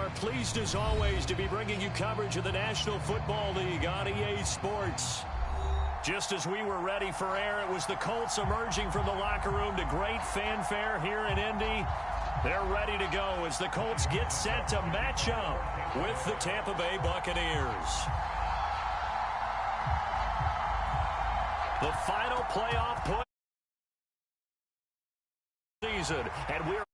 are pleased as always to be bringing you coverage of the National Football League on EA Sports. Just as we were ready for air, it was the Colts emerging from the locker room to great fanfare here in Indy. They're ready to go as the Colts get set to match up with the Tampa Bay Buccaneers. The final playoff push season, and we're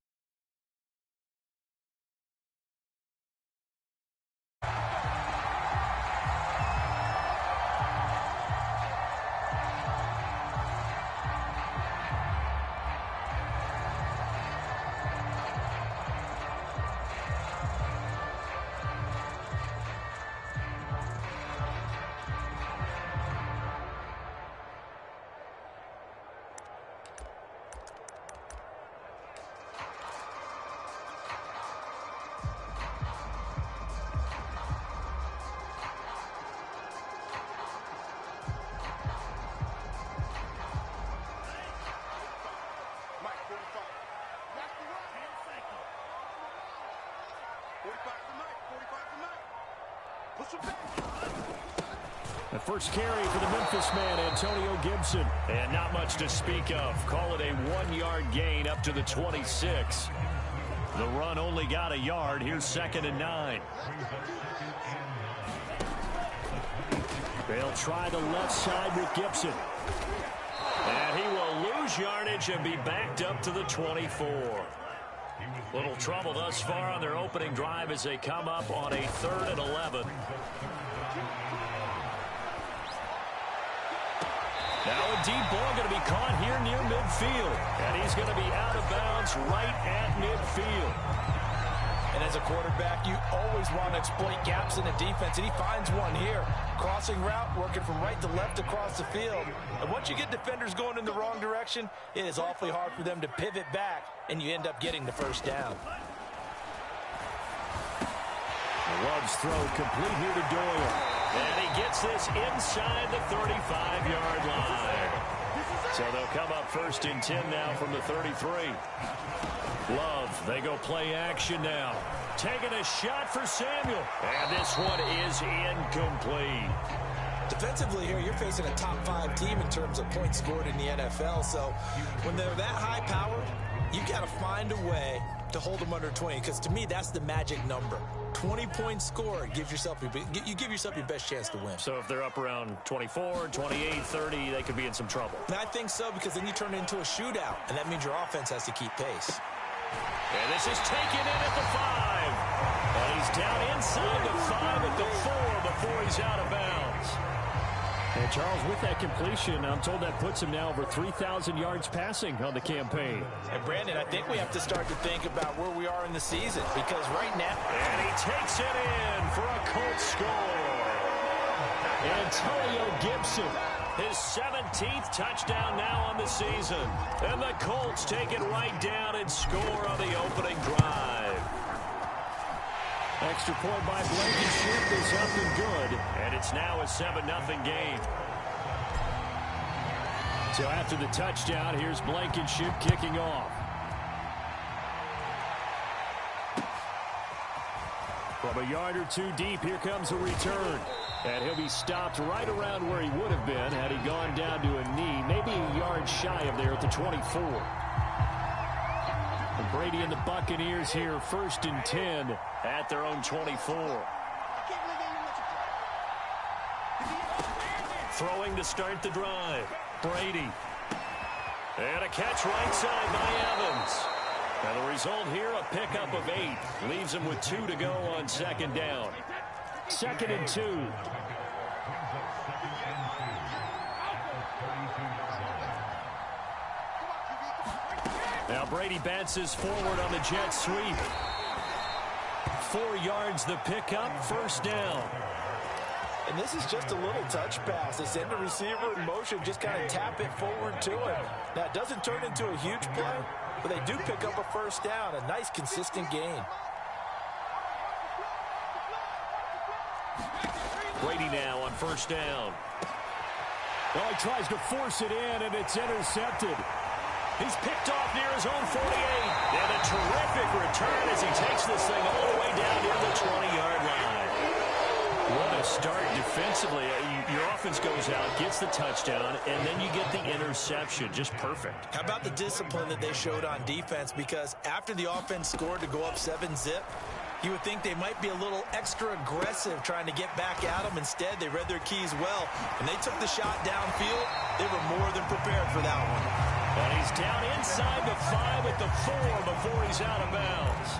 the first carry for the Memphis man, Antonio Gibson. And not much to speak of. Call it a 1-yard gain up to the 26. The run only got a yard. Here's 2nd and 9. They'll try the left side with Gibson. And he will lose yardage and be backed up to the 24. Little trouble thus far on their opening drive as they come up on a 3rd and 11. Now a deep ball going to be caught here near midfield. And he's going to be out of bounds right at midfield. And as a quarterback, you always want to exploit gaps in the defense, and he finds one here. Crossing route, working from right to left across the field. And once you get defenders going in the wrong direction, it is awfully hard for them to pivot back, and you end up getting the first down. Love's throw complete here to Doyle. And he gets this inside the 35-yard line. So they'll come up 1st and 10 now from the 33. Love, they go play action now. Taking a shot for Samuel. And this one is incomplete. Defensively here, you're facing a top 5 team in terms of points scored in the NFL. So when they're that high powered, you got to find a way to hold them under 20. Because to me, that's the magic number. 20 points scored, you give yourself your best chance to win. So if they're up around 24, 28, 30, they could be in some trouble. And I think so, because then you turn it into a shootout, and that means your offense has to keep pace. And this is taken in at the 5. And he's down inside the 5 at the 4 before he's out of bounds. And Charles, with that completion, I'm told that puts him now over 3,000 yards passing on the campaign. And Brandon, I think we have to start to think about where we are in the season, because right now... And he takes it in for a Colts score. Antonio Gibson, his 17th touchdown now on the season. And the Colts take it right down and score on the opening drive. Extra point by Blankenship is up and good. And it's now a 7-0 game. So after the touchdown, here's Blankenship kicking off. From a yard or two deep, here comes a return. And he'll be stopped right around where he would have been had he gone down to a knee, maybe a yard shy of there at the 24. And Brady and the Buccaneers here, 1st and 10 at their own 24. Throwing to start the drive. Brady. And a catch right side by Evans. And the result here, a pickup of 8. Leaves him with 2 to go on 2nd down. 2nd and 2. Now Brady bounces forward on the jet sweep. 4 yards the pickup, 1st down. And this is just a little touch pass. They send the receiver in motion, just kind of tap it forward to him. Now, it doesn't turn into a huge play, but they do pick up a 1st down. A nice, consistent gain. Brady now on 1st down. Well, he tries to force it in, and it's intercepted. He's picked off near his own 48. And a terrific return as he takes this thing all the way down near the 20-yard line. What a start defensively. Your offense goes out, gets the touchdown, and then you get the interception. Just perfect. How about the discipline that they showed on defense? Because after the offense scored to go up 7-zip, you would think they might be a little extra aggressive trying to get back at them. Instead, they read their keys well. When they took the shot downfield, they were more than prepared for that one. And he's down inside the 5 at the 4 before he's out of bounds.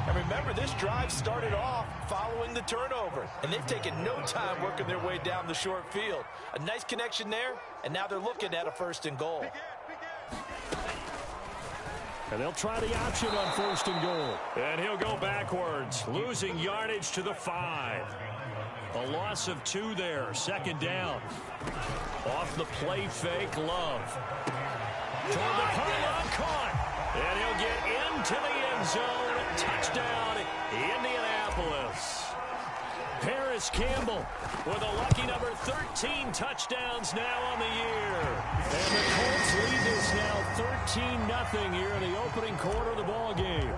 And remember, this drive started off following the turnover. And they've taken no time working their way down the short field. A nice connection there, and now they're looking at a 1st and goal. And they'll try the option on 1st and goal. And he'll go backwards, losing yardage to the 5. A loss of 2 there, 2nd down. Off the play fake, Love. Toward the pylon, caught. And he'll get into the end zone. Touchdown, Indianapolis. Paris Campbell with a lucky number 13 touchdowns now on the year. And the Colts lead this now 13-0 here in the opening quarter of the ball game.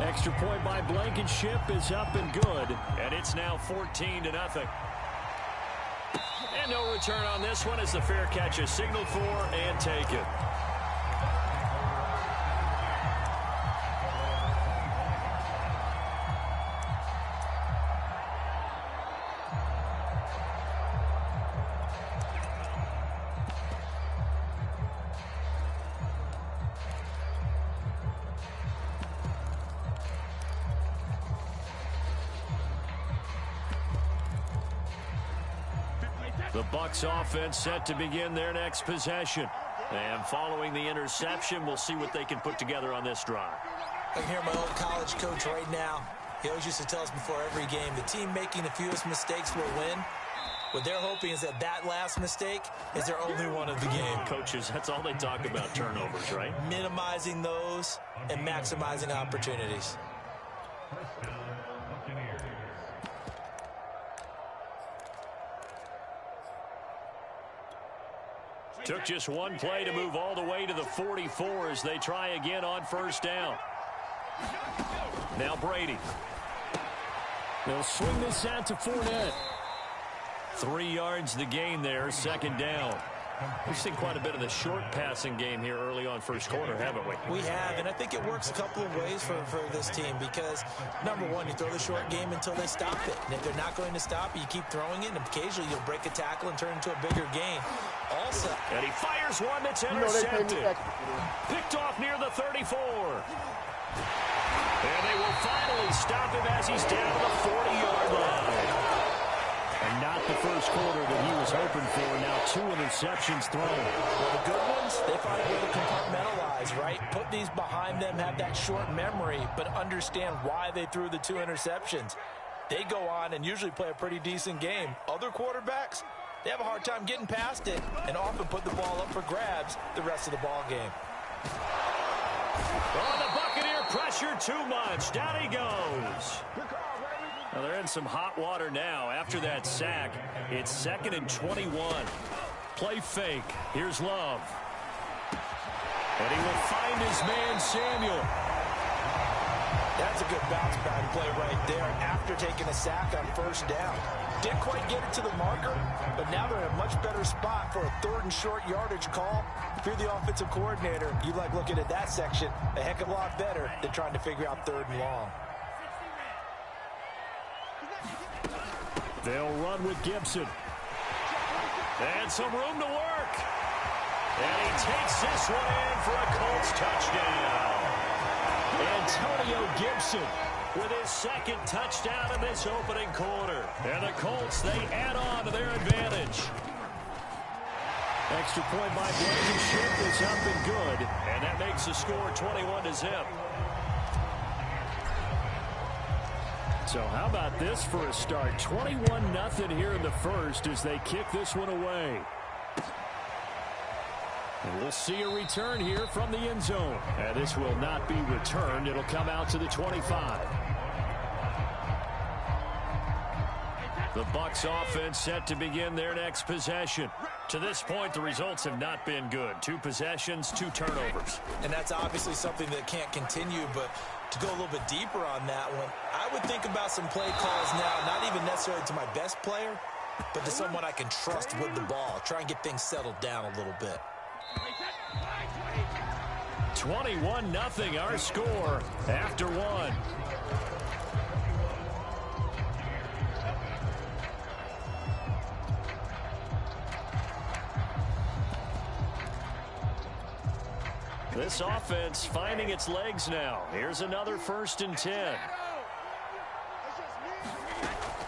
Extra point by Blankenship is up and good, and it's now 14-0. And no return on this one as the fair catch is signaled for and taken. The Bucs offense set to begin their next possession. And following the interception, we'll see what they can put together on this drive. I can hear my old college coach right now. He always used to tell us before every game, the team making the fewest mistakes will win. What they're hoping is that that last mistake is their only one of the game. Coaches, that's all they talk about, turnovers, right? Minimizing those and maximizing opportunities. Took just one play to move all the way to the 44 as they try again on 1st down. Now Brady. They'll swing this out to Fournette. 3 yards the gain there, 2nd down. We've seen quite a bit of the short passing game here early on 1st quarter, haven't we? We have, and I think it works a couple of ways for this team because, number one, you throw the short game until they stop it. And if they're not going to stop it, you keep throwing it, and occasionally you'll break a tackle and turn into a bigger gain. Also, and he fires one that's intercepted. Picked off near the 34. And they will finally stop him as he's down to the 40-yard line. And not the 1st quarter that he was hoping for. Now 2 interceptions thrown. Well, the good ones, they find a way to compartmentalize, right? Put these behind them, have that short memory, but understand why they threw the 2 interceptions. They go on and usually play a pretty decent game. Other quarterbacks, they have a hard time getting past it and often put the ball up for grabs the rest of the ball game. Oh, the Buccaneer pressure too much. Down he goes. Well, they're in some hot water now. After that sack, it's 2nd and 21. Play fake. Here's Love. And he will find his man, Samuel. That's a good bounce back play right there after taking a sack on 1st down. Didn't quite get it to the marker, but now they're in a much better spot for a 3rd and short yardage call. If you're the offensive coordinator, you like looking at that section a heck of a lot better than trying to figure out 3rd and long. They'll run with Gibson. And some room to work. And he takes this one in for a Colts touchdown. Antonio Gibson with his 2nd touchdown in this opening quarter. And the Colts, they add on to their advantage. Extra point by Blankenship is up and good. And that makes the score 21-0. So how about this for a start? 21-0 here in the 1st as they kick this one away. And we'll see a return here from the end zone. And this will not be returned. It'll come out to the 25. The Bucs offense set to begin their next possession. To this point, the results have not been good. 2 possessions, 2 turnovers. And that's obviously something that can't continue, but to go a little bit deeper on that one, I would think about some play calls now, not even necessarily to my best player, but to someone I can trust with the ball. Try and get things settled down a little bit. 21-0 our score after 1. This offense finding its legs now. Here's another 1st and 10.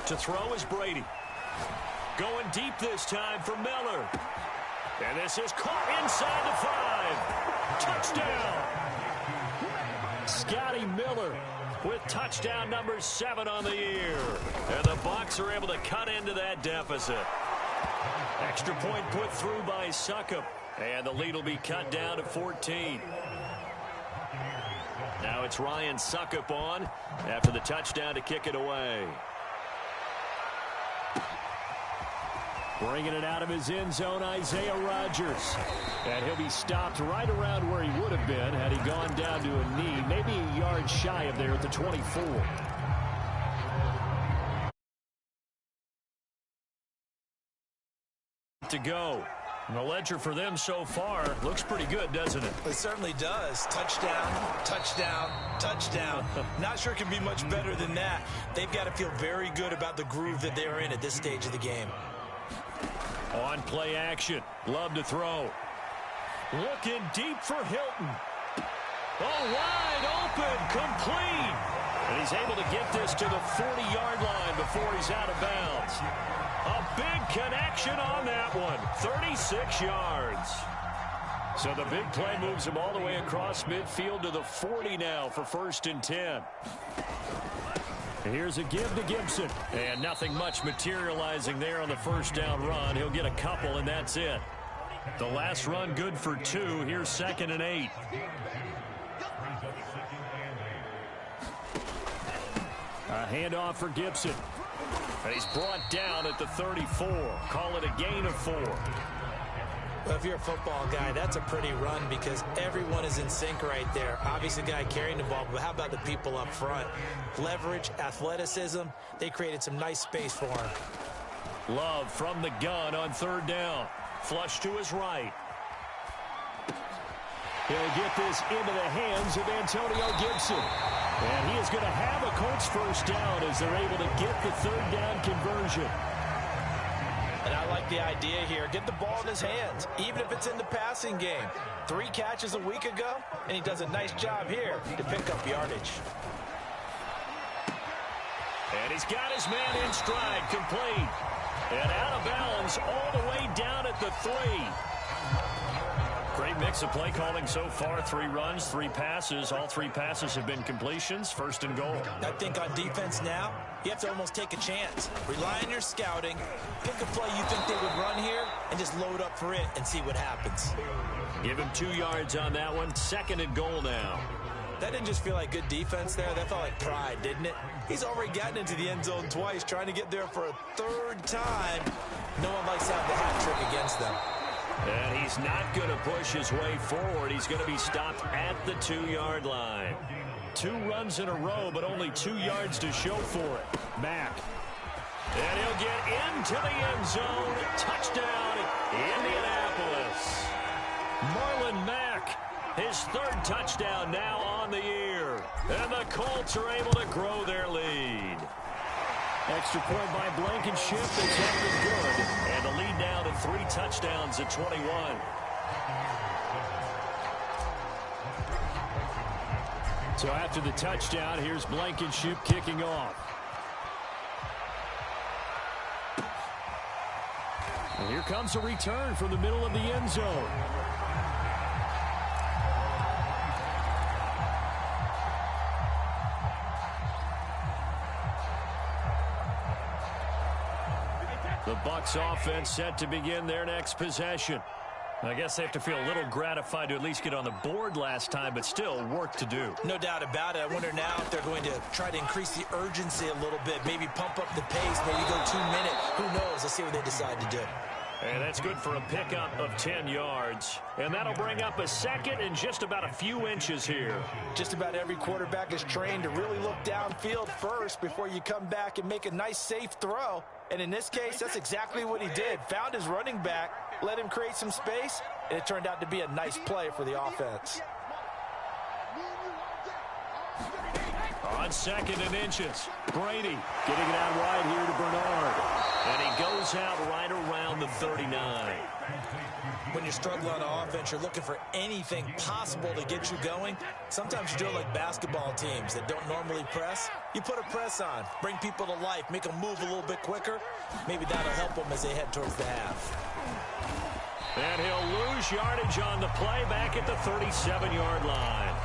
To throw is Brady. Going deep this time for Miller. And this is caught inside the 5. Touchdown. Scotty Miller with touchdown number 7 on the year. And the Bucs are able to cut into that deficit. Extra point put through by Succop. And the lead will be cut down to 14. Now it's Ryan Succop on after the touchdown to kick it away. Bringing it out of his end zone, Isaiah Rodgers. And he'll be stopped right around where he would have been had he gone down to a knee, maybe a yard shy of there at the 24. To go. And the ledger for them so far looks pretty good, doesn't it? It certainly does. Touchdown, touchdown, touchdown. Not sure it can be much better than that. They've got to feel very good about the groove that they're in at this stage of the game. On play action. Love to throw. Looking deep for Hilton. Oh, wide open, complete. And he's able to get this to the 40-yard line before he's out of bounds. A big connection on that one. 36 yards. So the big play moves him all the way across midfield to the 40 now for 1st and 10. Here's a give to Gibson. And nothing much materializing there on the 1st down run. He'll get a couple, and that's it. The last run good for 2. Here's 2nd and 8. A handoff for Gibson. And he's brought down at the 34. Call it a gain of 4. Well, if you're a football guy, that's a pretty run because everyone is in sync right there. Obviously, the guy carrying the ball, but how about the people up front? Leverage, athleticism, they created some nice space for him. Love from the gun on 3rd down. Flush to his right. He'll get this into the hands of Antonio Gibson. And he is going to have a Colts 1st down as they're able to get the 3rd down conversion. And I like the idea here. Get the ball in his hands, even if it's in the passing game. 3 catches a week ago, and he does a nice job here to pick up yardage. And he's got his man in stride, complete. And out of bounds all the way down at the 3. Great mix of play calling so far. 3 runs, 3 passes. All 3 passes have been completions. 1st and goal. I think on defense now, you have to almost take a chance. Rely on your scouting. Pick a play you think they would run here and just load up for it and see what happens. Give him 2 yards on that one. 2nd and goal now. That didn't just feel like good defense there. That felt like pride, didn't it? He's already gotten into the end zone twice, trying to get there for a 3rd time. No one likes to have the hat trick against them. And he's not going to push his way forward. He's going to be stopped at the 2-yard line. 2 runs in a row, but only 2 yards to show for it. Mack. And he'll get into the end zone. Touchdown, Indianapolis. Marlon Mack, his 3rd touchdown now on the year. And the Colts are able to grow their lead. Extra point by Blankenship. It's up and good. And the lead now to 3 touchdowns at 21. So after the touchdown, here's Blankenship kicking off. And here comes a return from the middle of the end zone. The Bucs offense set to begin their next possession. I guess they have to feel a little gratified to at least get on the board last time, but still work to do. No doubt about it. I wonder now if they're going to try to increase the urgency a little bit, maybe pump up the pace, maybe go 2 minutes. Who knows? Let's see what they decide to do. And that's good for a pickup of 10 yards. And that'll bring up a second and just about a few inches here. Just about every quarterback is trained to really look downfield first before you come back and make a nice, safe throw. And in this case, that's exactly what he did. Found his running back, let him create some space, and it turned out to be a nice play for the offense. On second and inches, Brady getting it out wide here to Bernard. And he goes out right around the 39. When you're struggling on offense, you're looking for anything possible to get you going. Sometimes you do it like basketball teams that don't normally press. You put a press on, bring people to life, make them move a little bit quicker. Maybe that'll help them as they head towards the half. And he'll lose yardage on the play back at the 37-yard line.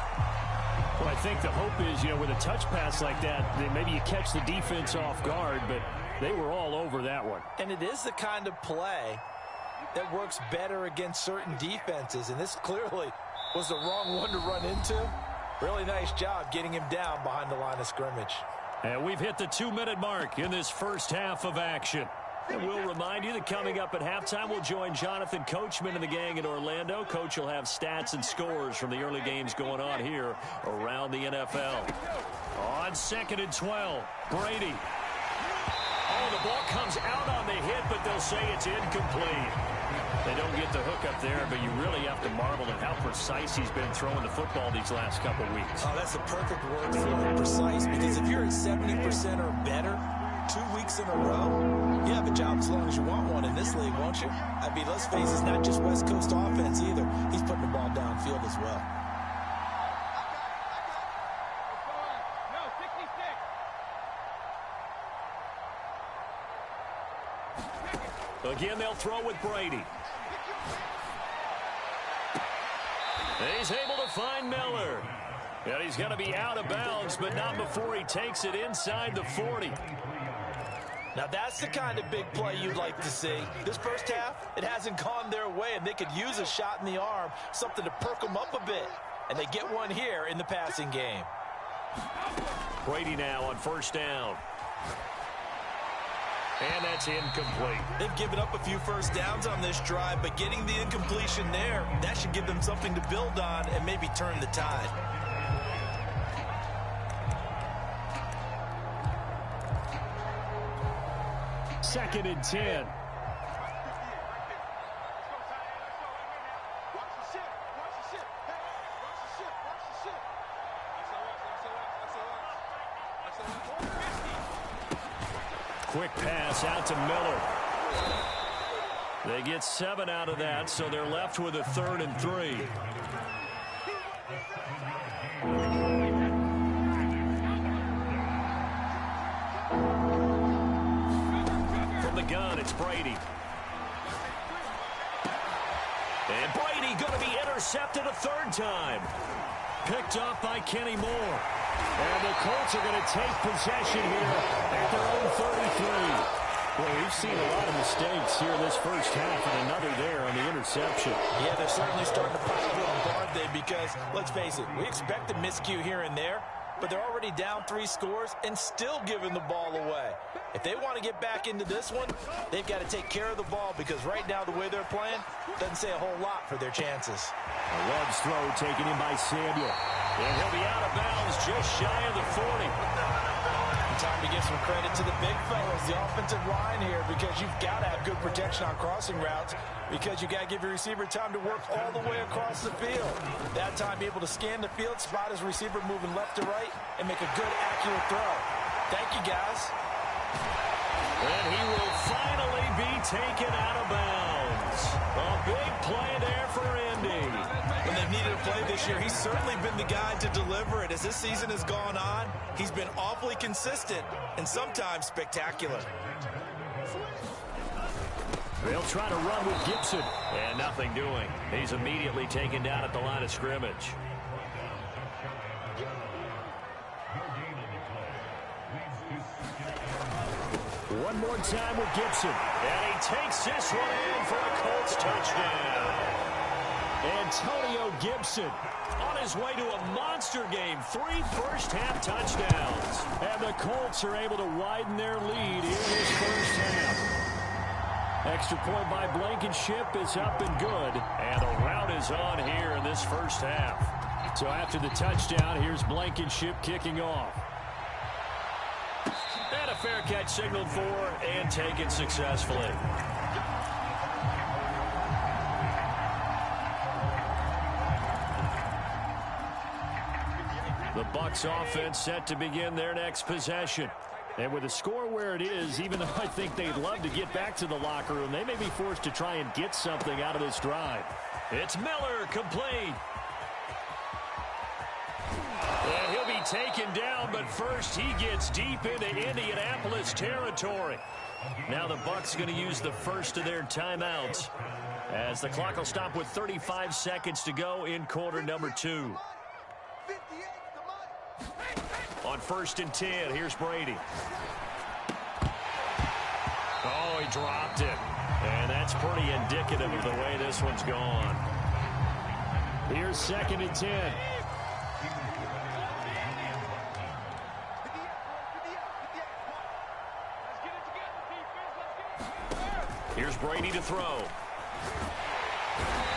Well, I think the hope is, with a touch pass like that, maybe you catch the defense off guard, but they were all over that one. And it is the kind of play that works better against certain defenses, and this clearly was the wrong one to run into. Really nice job getting him down behind the line of scrimmage. And we've hit the 2-minute mark in this first half of action. And we'll remind you that coming up at halftime, we'll join Jonathan Coachman and the gang in Orlando. Coach will have stats and scores from the early games going on here around the NFL. On second and 12, Brady. Oh, the ball comes out on the hit, but they'll say it's incomplete. They don't get the hook up there, but you really have to marvel at how precise he's been throwing the football these last couple weeks. Oh, that's the perfect word for it, precise, because if you're at 70% or better 2 weeks in a row, you have a job as long as you want one in this league, won't you? I mean, let's face it, it's not just West Coast offense either. He's putting the ball downfield as well. Again, they'll throw with Brady. He's able to find Miller. And he's going to be out of bounds, but not before he takes it inside the 40. Now, that's the kind of big play you'd like to see. This first half, it hasn't gone their way, and they could use a shot in the arm, something to perk them up a bit. And they get one here in the passing game. Brady now on first down. And that's incomplete. They've given up a few first downs on this drive, but getting the incompletion there, that should give them something to build on and maybe turn the tide. Second and 10. Quick pass out to Miller. They get 7 out of that, so they're left with a 3rd and 3. From the gun, it's Brady. And Brady going to be intercepted a 3rd time. Picked off by Kenny Moore. And the Colts are going to take possession here at their own 33. Well, we've seen a lot of mistakes here this first half, and another there on the interception. Yeah, they're certainly starting to pile it on guard there because, let's face it, we expect a miscue here and there, but they're already down 3 scores and still giving the ball away. If they want to get back into this one, they've got to take care of the ball because right now the way they're playing doesn't say a whole lot for their chances. A Love's throw taken in by Samuel. And he'll be out of bounds just shy of the 40. And time to give some credit to the big fellas, the offensive line here, because you've got to have good protection on crossing routes because you've got to give your receiver time to work all the way across the field. That time, be able to scan the field, spot his receiver moving left to right, and make a good, accurate throw. Thank you, guys. And he will finally be taken out of bounds. A big play there for Indy. When they've needed a play this year, he's certainly been the guy to deliver it. As this season has gone on, he's been awfully consistent and sometimes spectacular. They'll try to run with Gibson. And nothing doing. He's immediately taken down at the line of scrimmage. One more time with Gibson. And he takes this one in for a Colts touchdown. Antonio Gibson on his way to a monster game. 3 first-half touchdowns. And the Colts are able to widen their lead in this first half. Extra point by Blankenship is up and good. And the rout is on here in this first half. So after the touchdown, here's Blankenship kicking off. And a fair catch signaled for and taken successfully. The Bucs offense set to begin their next possession. And with the score where it is, even though I think they'd love to get back to the locker room, they may be forced to try and get something out of this drive. It's Miller, complete. And he'll be taken down, but first he gets deep into Indianapolis territory. Now the Bucs going to use the first of their timeouts, as the clock will stop with 35 seconds to go in quarter number 2. On 1st and 10, here's Brady. Oh, he dropped it. And that's pretty indicative of the way this one's gone. Here's 2nd and 10. Here's Brady to throw.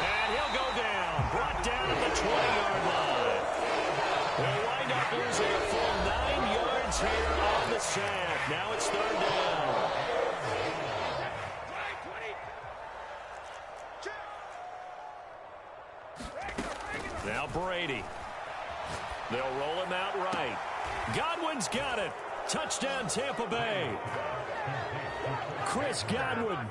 And he'll go down. Brought down at the 20-yard line. They'll wind up losing a full 9 yards here on the sack. Now it's 3rd down. Now Brady. They'll roll him out right. Godwin's got it. Touchdown Tampa Bay. Chris Godwin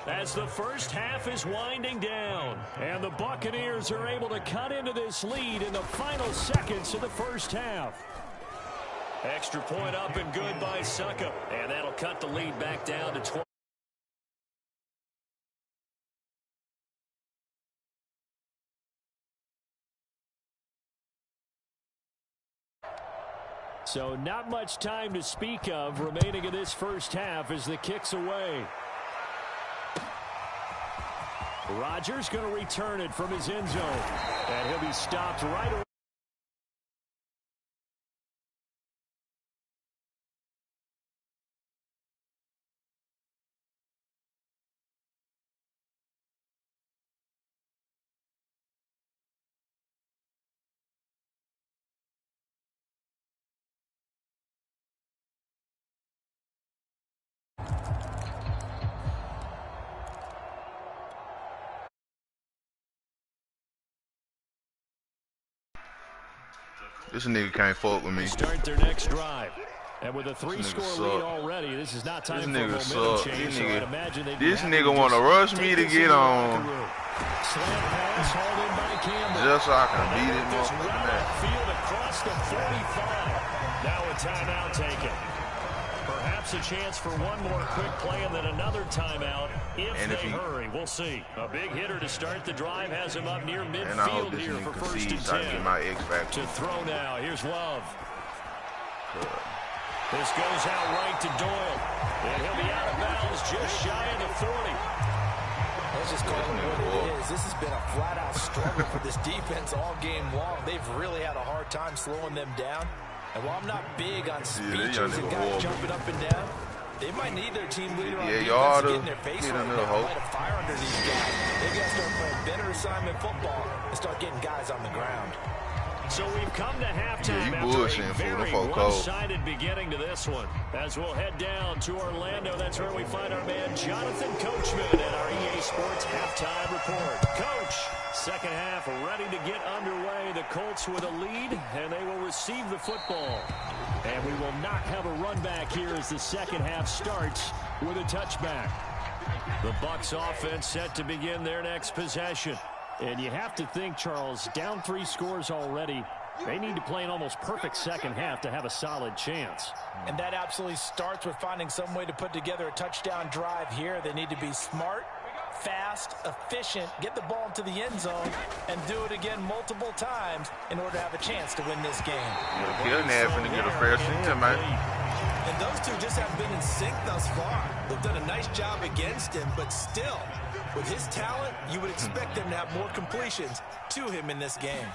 as the first half is winding down. And the Buccaneers are able to cut into this lead in the final seconds of the first half. Extra point up and good by Suckup. And that'll cut the lead back down to 20. So not much time to speak of remaining in this first half as the kick's away. Rodgers going to return it from his end zone. And he'll be stopped right away. This nigga can't fuck with me. Start their next drive. And with a 3-score lead already, this is not time for a momentum change. So I'd imagine this nigga want to rush me to get on. Slant pass hauled in by Campbell. Just so I can beat it. This right field across the 45. Now a timeout taken. Perhaps a chance for one more quick play and then another timeout if they hurry. We'll see. A big hitter to start the drive has him up near midfield here for 1st and 10. To throw now. Here's Love. This goes out right to Doyle. And he'll be out of bounds just shy of the 40. Let's just call it what it is. This has been a flat-out struggle for this defense all game long. They've really had a hard time slowing them down. And while I'm not big on speeches and guys jumping up and down, they might need their team leader on defense to get in their face right now, light a fire under these guys. They got to start playing better assignment football and start getting guys on the ground. So we've come to halftime after a very one-sided beginning to this one. As we'll head down to Orlando, that's where we find our man Jonathan Coachman at our EA Sports Halftime Report. Coach, second half ready to get underway. The Colts with a lead, and they will receive the football. And we will not have a run back here as the second half starts with a touchback. The Bucs offense set to begin their next possession. And you have to think, Charles, down 3 scores already. They need to play an almost perfect second half to have a solid chance. And that absolutely starts with finding some way to put together a touchdown drive here. They need to be smart, fast, efficient, get the ball into the end zone, and do it again multiple times in order to have a chance to win this game. You're finna get a fair share, man. And those two just haven't been in sync thus far. They've done a nice job against him, but still, with his talent, you would expect them to have more completions to him in this game.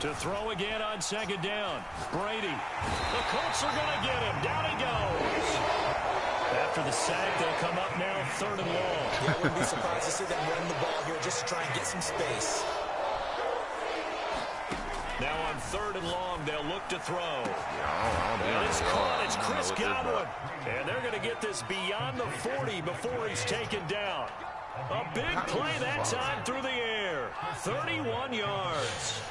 To throw again on second down. Brady. The Colts are going to get him. Down he goes. After the sack, they'll come up now 3rd and long. Yeah, I wouldn't be surprised to see them run the ball here just to try and get some space. Now on 3rd and long, they'll look to throw. Yeah, it's caught. It's Chris Godwin. And they're going to get this beyond the 40 before he's taken down. A big play that time through the air. 31 yards.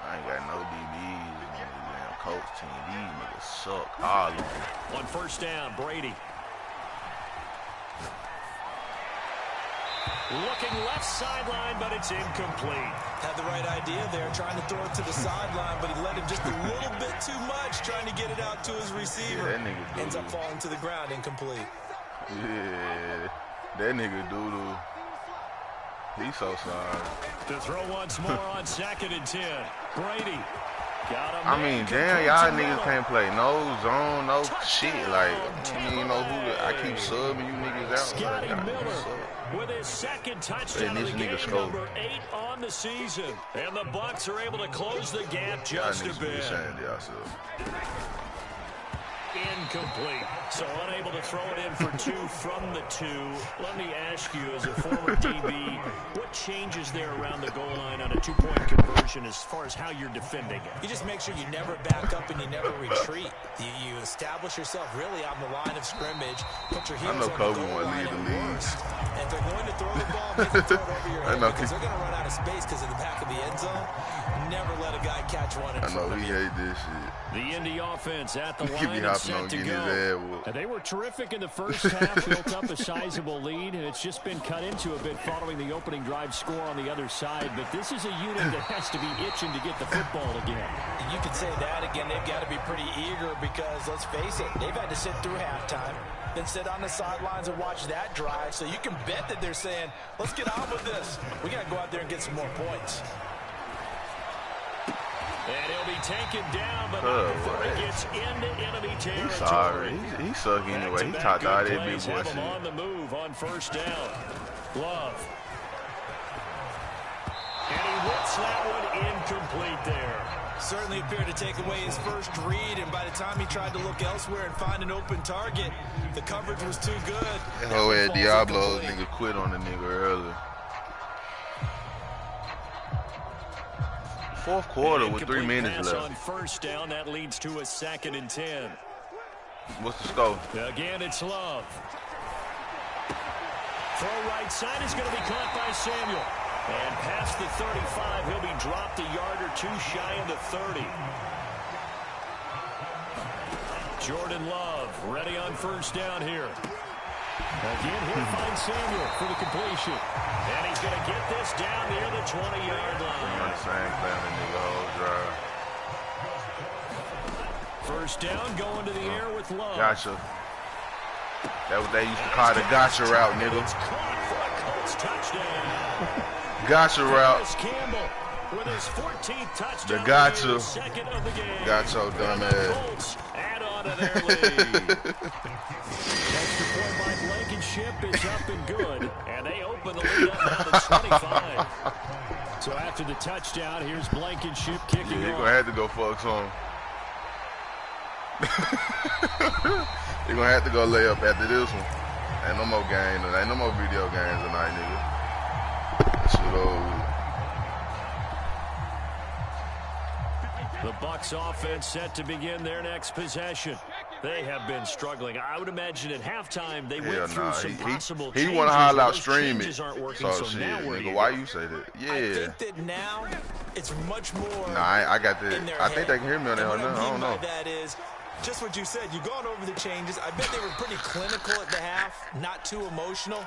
I ain't got no DBs on the damn coach team. These niggas suck. All of them. On 1st down, Brady. Looking left sideline, but it's incomplete. Had the right idea there, trying to throw it to the sideline, but he let him just a little bit too much, trying to get it out to his receiver. Yeah, that nigga ends up falling to the ground, incomplete. Yeah, that nigga doodle. He's so sorry. To throw once more on 2nd and 10. Brady. Got him. I mean, damn, y'all niggas can't play no zone, no shit. Like, I mean, you know who? I keep subbing you niggas out. Scotty like, Miller with his 2nd touchdown of the game, number 8 on the season. And the Bucs are able to close the gap just a bit. Incomplete. So unable to throw it in for 2 from the 2. Let me ask you, as a former DB, what changes there around the goal line on a 2-point conversion as far as how you're defending it? You just make sure you never back up and you never retreat. You establish yourself really on the line of scrimmage. Put your heels on the goal line at worst. And if they're going to throw the ball, make them throw it over your head because they're going to run out of space because of the back of the end zone. Never let a guy catch one in front of you. I know, he hate this shit. The Indy offense at the line and set to go. They were terrific in the first half, built up a sizable lead, and it's just been cut into a bit following the opening drive score on the other side. But this is a unit that has to be itching to get the football again. You could say that again. They've got to be pretty eager because, let's face it, they've had to sit through halftime, then sit on the sidelines and watch that drive. So you can bet that they're saying, let's get on with this. We got to go out there and get some more points. And he'll be taken down, but not before he gets into enemy territory. He's sorry. He suck anyway. He talked out that big boy shit. On the move on 1st down. Love. And he whips that one incomplete there. Certainly appeared to take away his first read, and by the time he tried to look elsewhere and find an open target, the coverage was too good. That whole head Diablo nigga quit on the nigga earlier. 4th quarter with 3 minutes left. On 1st down, that leads to a 2nd and 10. What's the score? Again, it's Love. Throw right side is going to be caught by Samuel. And past the 35, he'll be dropped a yard or 2 shy of the 30. Jordan Love ready on 1st down here. Again, he'll find Samuel for the completion. And he's going to get this down near the 20-yard line. First down, going to the air with Love. Gotcha. That what they used to call the gotcha route, nigga. It's caught for a Colts touchdown. Gotcha route. Campbell with his 14th touchdown. The gotcha. Second of the game. Gotcha, dumbass. Colts add on to their lead. Extra point by Blankenship is up and good. And they open the lead up now to 25. So after the touchdown, here's Blankenship kicking You're off. going to have to go fuck some. You're going to have to go lay up after this one. Ain't no more games. Ain't no more video games tonight, nigga. That shit over. The Bucs offense set to begin their next possession. They have been struggling. I would imagine at halftime they went through some possible changes. He want to holler out stream it. Aren't working, so shit, now nigga, why you say that? Yeah. I think that now it's much more. Nah, I got that. I think they can hear me on that. I don't know. That is just what you said. You've gone over the changes. I bet they were pretty clinical at the half, not too emotional.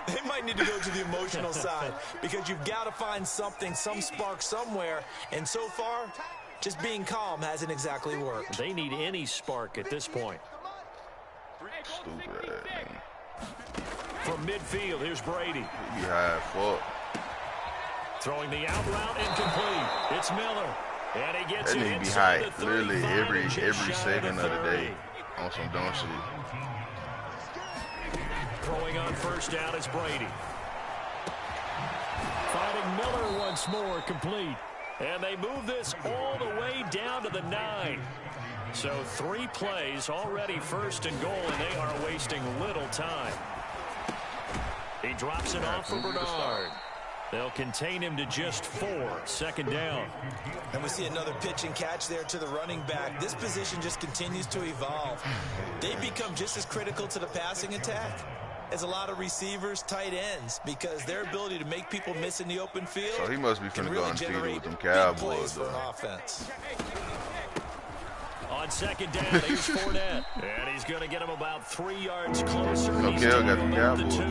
They might need to go to the emotional side because you've got to find something, some spark somewhere. And so far, just being calm hasn't exactly worked. They need any spark at this point. Stupid ass, man. From midfield, here's Brady. He high fuck. Throwing the out route incomplete. It's Miller. And he gets That it nigga be inside hype the literally 35 every and just shy of second the of the 30. day on some dumb shit. Throwing on first down is Brady. Finding Miller once more, complete. And they move this all the way down to the 9. So 3 plays already first and goal, and they are wasting little time. He drops it off for Bernard. They'll contain him to just 4, second down. And we see another pitch and catch there to the running back. This position just continues to evolve. They become just as critical to the passing attack as a lot of receivers, tight ends, because their ability to make people miss in the open field. So he must be finna really go undefeated with them big Cowboys, plays for though. an offense. On second down, here's Fournette. And he's going to get him about 3 yards closer. Okay, He's got the down about the Cowboys. 2.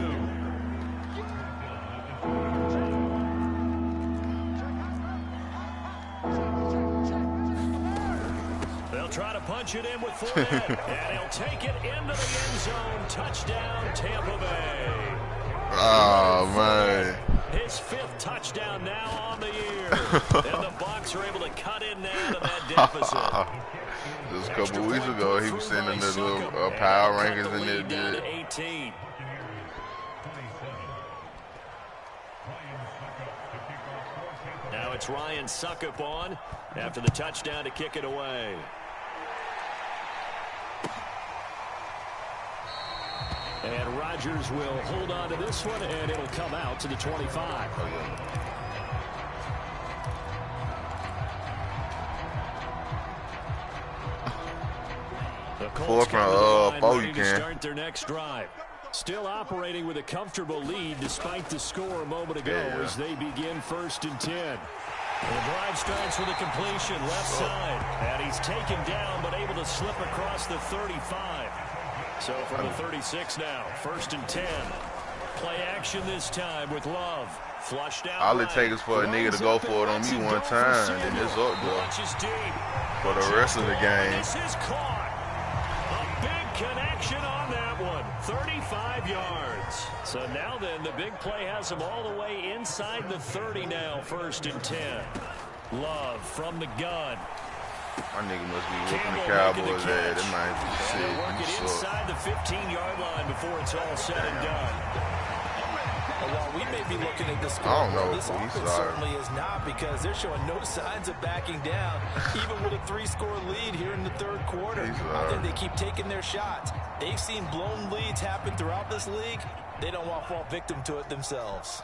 They'll try to punch it in with Fournette. And he'll take it into the end zone. Touchdown, Tampa Bay. Oh, man. His 5th touchdown now on the year. And the Bucs are able to cut in now to that deficit. Just a couple weeks ago, he was sitting in the little power rankings in there. Down to 18. Now it's Ryan Suckup on after the touchdown to kick it away. And Rodgers will hold on to this one, and it'll come out to the 25. The Colts come to the line, ready to start their next drive. Still operating with a comfortable lead despite the score a moment ago as they begin 1st and 10. And the drive starts with a completion left side. And he's taken down but able to slip across the 35. So from the 36 now, 1st and 10. Play action this time with Love. Flushed out. All it takes is for a nigga to go for it on me one time, and it's up there for the rest of the game. This is caught. A big connection on that one. 35 yards. So now then, the big play has him all the way inside the 30 now, 1st and 10. Love from the gun. My nigga must be whooping the Cowboys ass. That might be sick. Work it inside the 15-yard line before it's all said and done. And while we may be looking at this I don't know. this offense certainly is not, because they're showing no signs of backing down, even with a 3-score lead here in the 3rd quarter. I think they keep taking their shots. They've seen blown leads happen throughout this league. They don't want to fall victim to it themselves.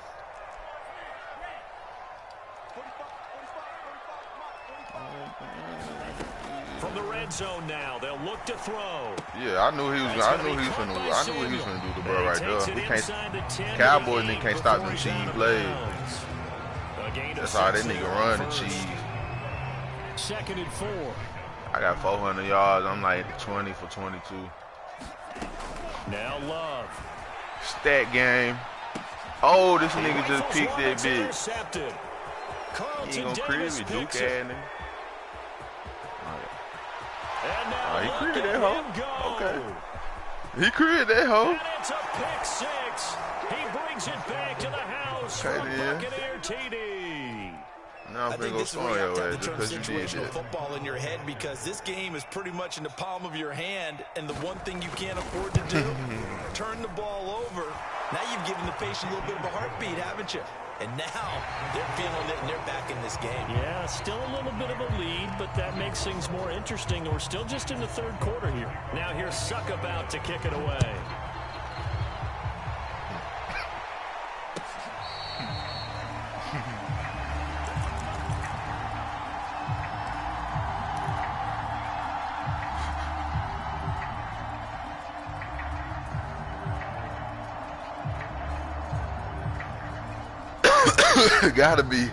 From the red zone now, they'll look to throw. Yeah, I knew he was gonna do the bro right there. We can't. Cowboys they can't stop them cheese plays. That's how that nigga run the cheese. 2nd and 4. I got 400 yards. I'm like 20 for 22. Now Love. Stat game. Oh, this nigga just picked that bitch. He ain't gonna crib it, Duke ass nigga. He crib that hoe. Okay. He crib that hoe. And it's a pick 6. He brings it back to the house from Buccaneer TD. Now I'm gonna go slow your ass just because you did that. Football in your head, because this game is pretty much in the palm of your hand, and the one thing you can't afford to do, turn the ball over. Now you've given the patient a little bit of a heartbeat, haven't you? And now they're feeling it and they're back in this game. Yeah, still a little bit of a lead, but that makes things more interesting. We're still just in the 3rd quarter here. Now here's Suckup out to kick it away. Gotta be.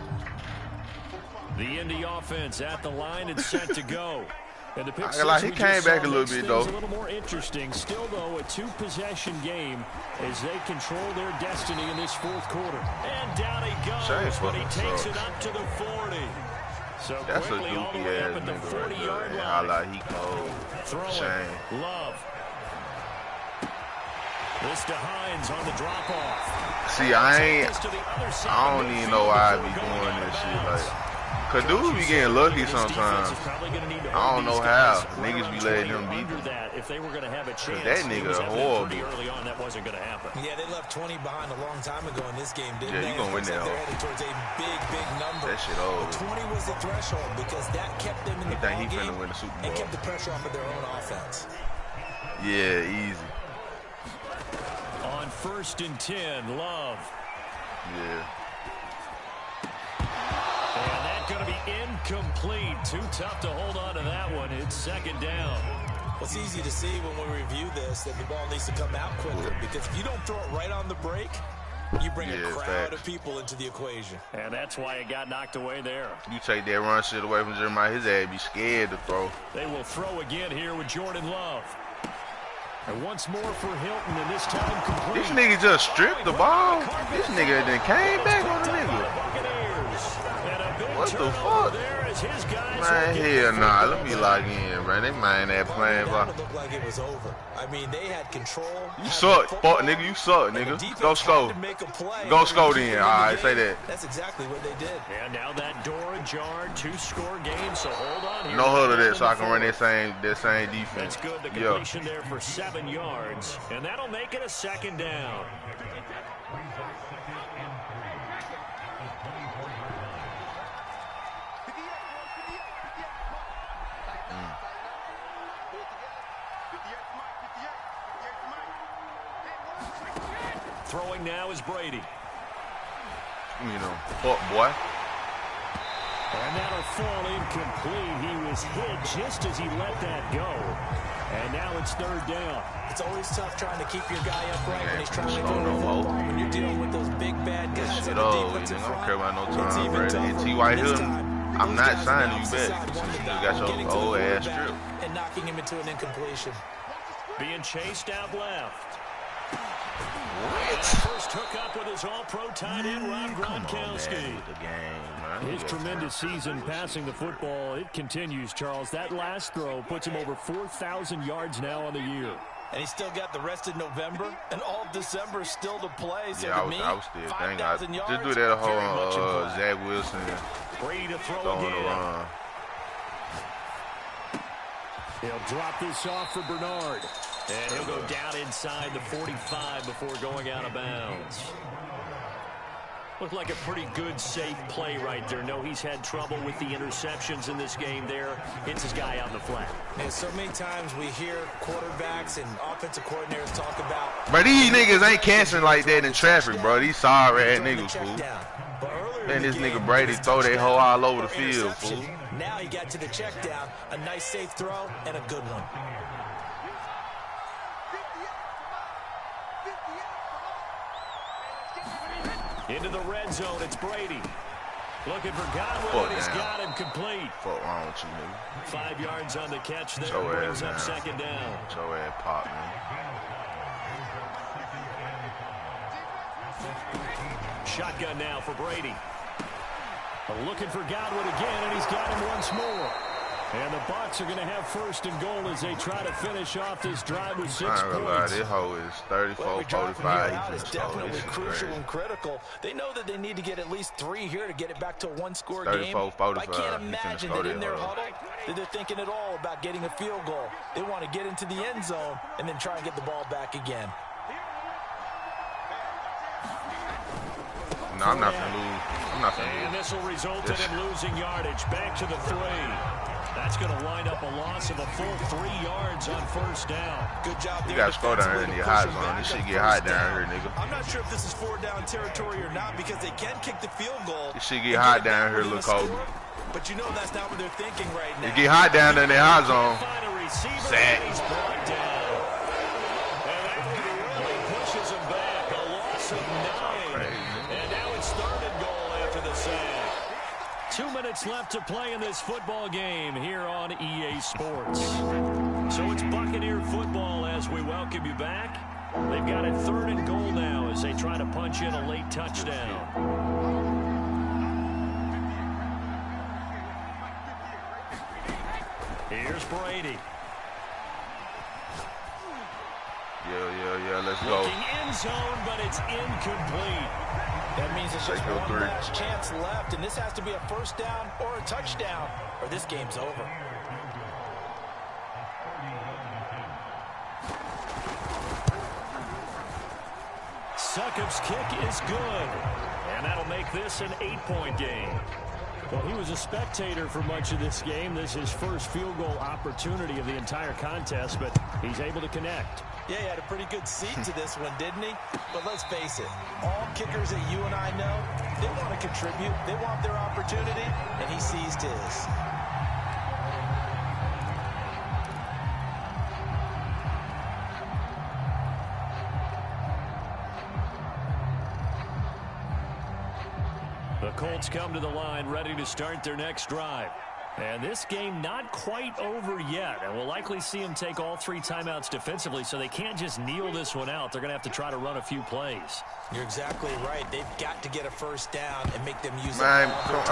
The Indy offense at the line and set to go. And the pick he came back a little bit though. A little more interesting. Still though, a 2-possession game as they control their destiny in this 4th quarter. And down he goes, but he takes it up to the 40. So that's a quickly all the dookie way ass up at the nigga 40-yard line. Holla, he cold. Throwing. Love. This to Hines on the drop-off. See, I don't even know why I be doing this shit. Like, Cause dudes be getting lucky sometimes. I don't know how. Niggas be letting them beat them. If they were going to have a chance, that nigga horrible. pretty early on, that wasn't going to happen. Yeah, they left 20 behind a long time ago in this game, didn't they? Yeah, you gonna win that. They're headed towards a big number. That shit over. 20 was the threshold because that kept them in the ball game win the Super Bowl. and kept the pressure off of their own offense. Yeah, easy. On 1st and 10, Love. Yeah. And that's going to be incomplete. Too tough to hold on to that one. It's 2nd down. Well, it's easy to see when we review this that the ball needs to come out quicker because if you don't throw it right on the break, you bring a crowd of people into the equation. And that's why it got knocked away there. You take that run shit away from Jeremiah, his ass be scared to throw. They will throw again here with Jordan Love. And once more for Hilton, and this time complete. This nigga just stripped the ball. This nigga then came back on the nigga. What the fuck? Man, hell nah. Let me log in, man. They mind that playing. It looked like it was over. I mean, they had control. You suck, fuck, nigga. You suck, nigga. Go score. Go score then. All right, say that. That's exactly what they did. And now that door ajar, 2-score game, so hold on here. No huddle that so I can run that same defense. That's good. The completion there for 7 yards. And that'll make it a 2nd down. Throwing now is Brady. You know, fuck boy. And that'll fall incomplete. He was hit just as he let that go. And now it's 3rd down. It's always tough trying to keep your guy upright when he's trying to throw the football. When you're dealing with those big bad guys on the defensive front. I don't care about no time, Brady. And T.Y. Hilton, I'm not signing you back. You got your old ass strip. And knocking him into an incompletion. Being chased out left. What? First hookup with his all-pro tight end, Rob Gronkowski. His tremendous season passing the football, it continues, Charles. That last throw puts him over 4,000 yards now on the year. And he's still got the rest of November and all of December still to play. So yeah, I was still thinking. Just do that whole Zach Wilson Brady to throw throwing again. the run. He'll drop this off for Bernard. And he'll go down inside the 45 before going out of bounds. Looked like a pretty good, safe play right there. No, he's had trouble with the interceptions in this game there. Hits his guy out in the flat. And so many times we hear quarterbacks and offensive coordinators talk about... But these niggas ain't canceling like that in traffic, bro. These sorry-ass niggas, fool. And this nigga Brady throw that hoe all over the field, fool. Now he got to the check down. A nice, safe throw and a good one. Into the red zone, it's Brady. Looking for Godwin, and he's got him complete. What's wrong with you, nigga? 5 yards on the catch there, brings up 2nd down. Show ass pop, man. Shotgun now for Brady. Looking for Godwin again, and he's got him once more. And the Bucs are going to have 1st and goal as they try to finish off this drive with 6 points. Lie, this hoe is 34, 45. It's definitely crucial and critical. They know that they need to get at least 3 here to get it back to a 1-score game. 45. I can't imagine that in their huddle that they're thinking at all about getting a field goal. They want to get into the end zone and then try and get the ball back again. No, I'm not going to lose. I'm not going to lose. And this will result in him losing yardage. Back to the 3. That's going to wind up a loss of a full 3 yards on 1st down. Good job there. You got to score down here in the hot zone. This shit get hot down here, nigga. I'm not sure if this is 4-down territory or not because they can kick the field goal. This shit get hot down here, look Kobe. But you know that's not what they're thinking right now. It get hot down in the hot zone. Sack. He's brought down. And that really pushes him back. A loss of 9. And now it's 3rd and goal after the sack. 2 minutes left to play in this football game here on EA Sports. So it's Buccaneer football as we welcome you back. They've got it 3rd and goal now as they try to punch in a late touchdown. Here's Brady. yeah, let's go. Looking in zone, but it's incomplete. That means it's just one last chance left, and this has to be a first down or a touchdown, or this game's over. Succop's kick is good, and that'll make this an 8-point game. Well, he was a spectator for much of this game. This is his first field goal opportunity of the entire contest, but he's able to connect. Yeah, he had a pretty good seat to this one, didn't he? But let's face it, all kickers that you and I know, they want to contribute. They want their opportunity, and he seized his. The Colts come to the line ready to start their next drive. And this game not quite over yet. And we'll likely see them take all 3 timeouts defensively, so they can't just kneel this one out. They're going to have to try to run a few plays. You're exactly right. They've got to get a first down and make them use Man, it. bro.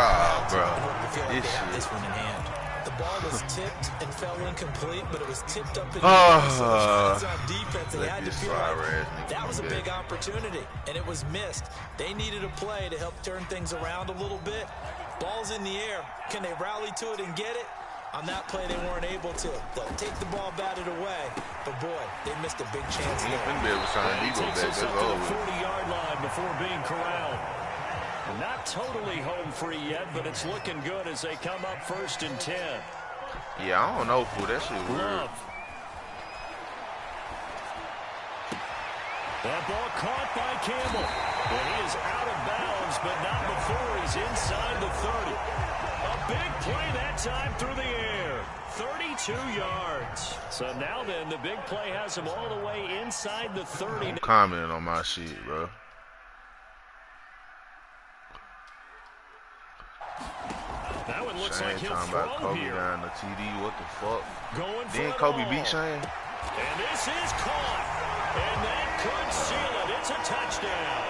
They have this one in hand. The ball was tipped and fell incomplete, but it was tipped up in the on defense. They had to feel like that was a big opportunity, and it was missed. They needed a play to help turn things around a little bit. Ball's in the air. Can they rally to it and get it? On that play, they weren't able to. They'll take the ball batted away. But, boy, they missed a big chance there. He takes us up to the 40-yard line before being corralled. Not totally home free yet, but it's looking good as they come up 1st and 10. Yeah, I don't know, fool. That shit weird. Love. That ball caught by Campbell. And he is out of bounds, but not before he's inside the 30. A big play that time through the air. 32 yards. So now then, the big play has him all the way inside the 30. I'm commenting on my shit, bro. That one looks like he'll talking throw about Kobe here. down the TD. What the fuck? Going for Then it Kobe all. beat Shane. And this is caught. And that could seal it. It's a touchdown.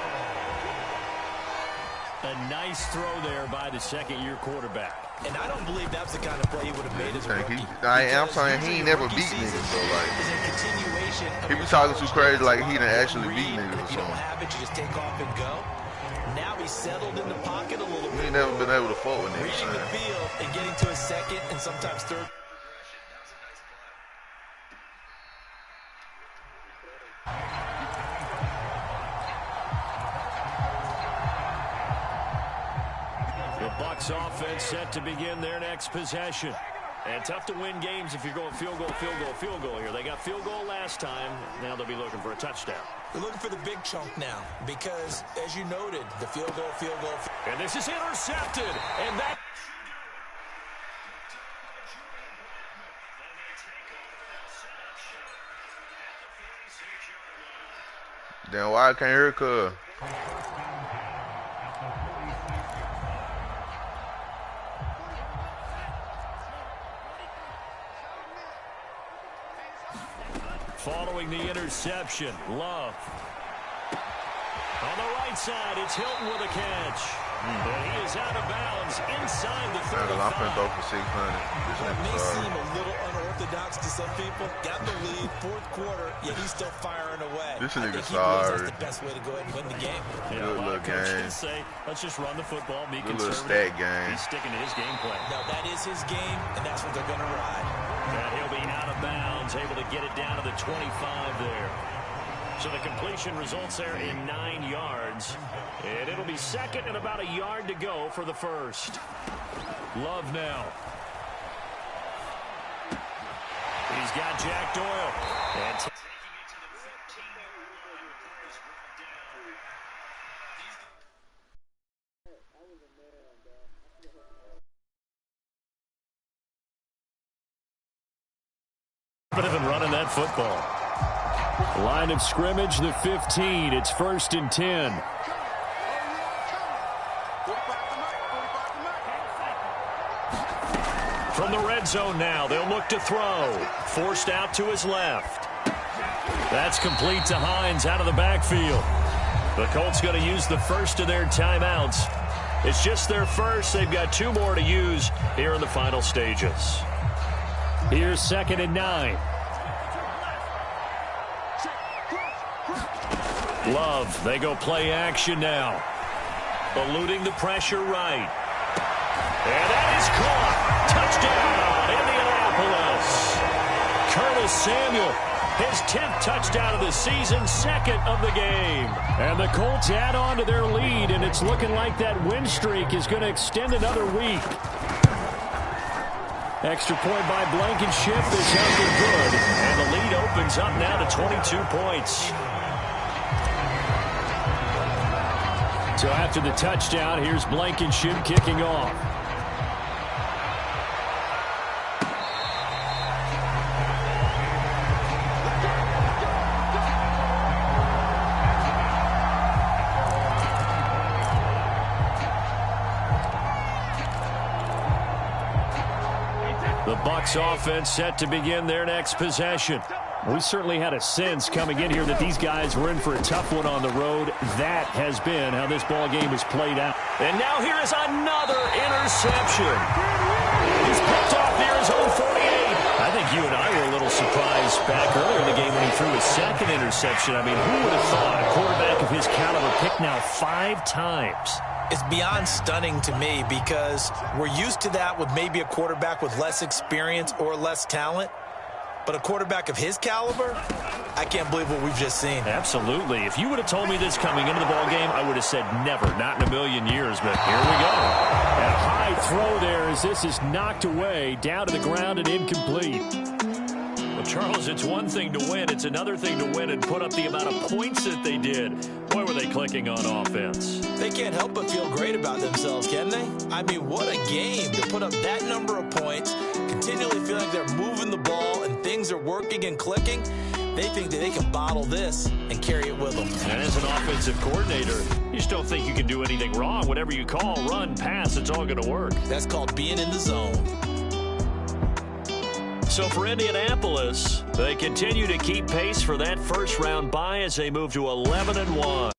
A nice throw there by the second-year quarterback. And I don't believe that's the kind of play he would have made as a rookie. I'm saying he ain't never beat niggas, so like, he be talking too crazy like he done actually beat niggas or If you don't something. have it, you just take off and go. Now he's settled in the pocket a little bit. He ain't never been able to fuck with niggas. Reading the field and getting to his second and sometimes third. The Bucs offense set to begin their next possession. And tough to win games if you're going field goal, field goal, field goal here. They got field goal last time. Now they'll be looking for a touchdown. We're looking for the big chunk now because, as you noted, the field goal. And this is intercepted. And that... Then why I can't hear cuz? Following the interception, Love. On the right side, it's Hilton with a catch. And he is out of bounds inside the 35. I'm finna throw for 600. This It may nigga sorry. seem a little unorthodox to some people. Got the lead, 4th quarter, yet he's still firing away. This I nigga think he believes sorry. that's the best way to go ahead and win the game. Yeah, Good a lot little of coaches game. say, let's just run the football, be Good little conservative. stat game. He's sticking to his game plan. No, that is his game, and that's what they're going to ride. And he'll be out of bounds, able to get it down to the 25 there. So the completion results there in 9 yards. And it'll be second and about a yard to go for the first. Love now. He's got Jack Doyle. And better than running that football. Line of scrimmage, the 15. It's 1st and 10. From the red zone now, they'll look to throw. Forced out to his left. That's complete to Hines out of the backfield. The Colts going to use the first of their timeouts. It's just their first. They've got 2 more to use here in the final stages. Here's 2nd and 9. Love, they go play action now. Eluding the pressure right. And that is caught. Touchdown, Indianapolis. Curtis Samuel, his 10th touchdown of the season, 2nd of the game. And the Colts add on to their lead, and it's looking like that win streak is going to extend another week. Extra point by Blankenship is up and good. And the lead opens up now to 22 points. So after the touchdown, here's Blankenship kicking off. The Bucs offense set to begin their next possession. We certainly had a sense coming in here that these guys were in for a tough one on the road. That has been how this ball game has played out. And now here is another interception. He's picked off near his own 48. I think you and I were a little surprised back earlier in the game when he threw his 2nd interception. I mean, who would have thought a quarterback of his caliber picked now 5 times? It's beyond stunning to me because we're used to that with maybe a quarterback with less experience or less talent. But a quarterback of his caliber, I can't believe what we've just seen. Absolutely. If you would have told me this coming into the ballgame, I would have said never, not in a million years. But here we go. And a high throw there as this is knocked away, down to the ground and incomplete. Well, Charles, it's one thing to win. It's another thing to win and put up the amount of points that they did. Boy, were they clicking on offense. They can't help but feel great about themselves, can they? I mean, what a game to put up that number of points, continually feel like they're moving the ball and things are working and clicking. They think that they can bottle this and carry it with them. And as an offensive coordinator, you just don't think you can do anything wrong. Whatever you call, run, pass, it's all going to work. That's called being in the zone. So for Indianapolis, they continue to keep pace for that first round bye as they move to 11-1.